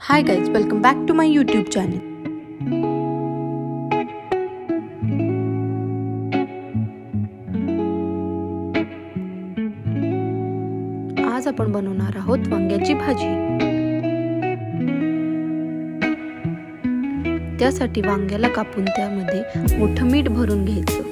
Hi guys, welcome back to my YouTube channel. आज आपण बनवणार आहोत वांग्याची भाजी. त्यासाठी वांग्याला कापून त्यामध्ये मोठं मीठ भरून घ्यायचं.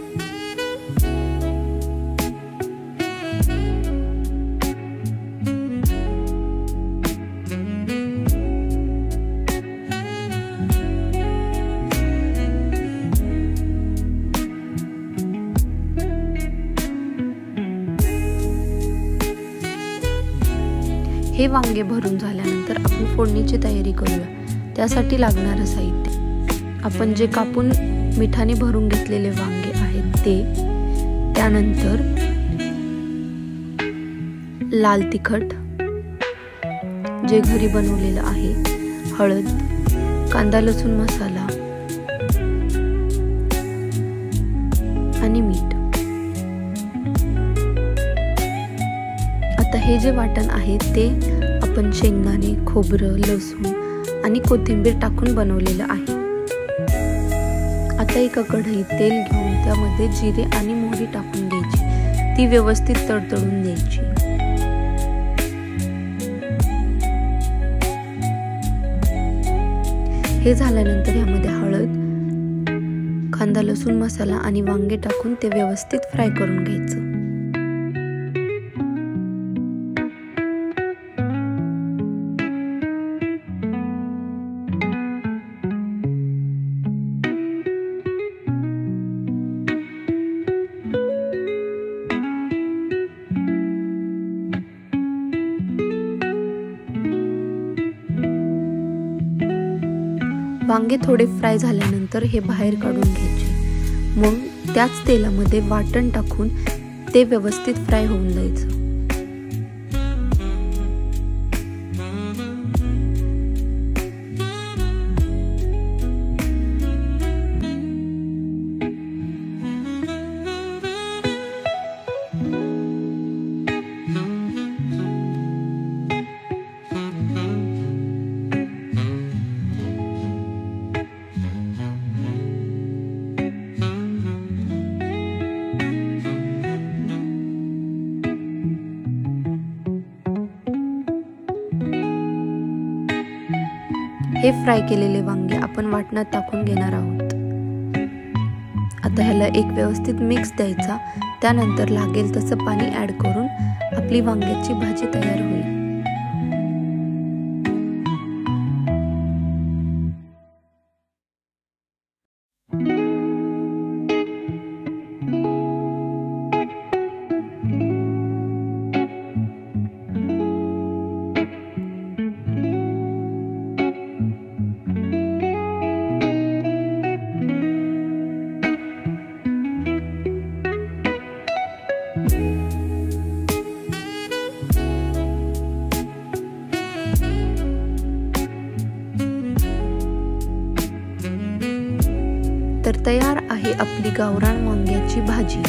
हे वांगे भरून झाल्यानंतर आपण फोडणीची तयारी करूया. त्यासाठी लागणारं साहित्य आपण जे कापून मिठाने भरून घेतलेले वांगे आहेत ते, त्यानंतर लाल तिखट जे घरी बनवलेलं आहे, हळद, कांदा लसूण मसाला आणि मीठ. आता हे जे वाटण आहे ते आपण शेंगदाणे, खोबरं, लसूण आणि कोथिंबीर टाकून बनवलेलं आहे. आता एका कढईत तेल घेऊन त्यामध्ये जिरे आणि मोहरी टाकून घ्यायची. ती व्यवस्थित तडतडून द्यायची. हे झाल्यानंतर यामध्ये हळद, कांदा लसूण मसाला आणि वांगे टाकून ते व्यवस्थित फ्राय करून घ्यायचं. वांगे थोडे फ्राय झाल्यानंतर हे बाहेर काढून घ्यायचे. मग त्याच तेलामध्ये वाटण टाकून ते व्यवस्थित फ्राय होऊन द्यायचं. हे फ्राय केलेले वांगे आपण वाटणात टाकून घेणार आहोत. आता ह्याला एक व्यवस्थित मिक्स द्यायचा. त्यानंतर लागेल तसं पाणी ऍड करून आपली वांग्याची भाजी तयार होईल. तर तयार आहे आपली गावरान वांग्याची भाजी.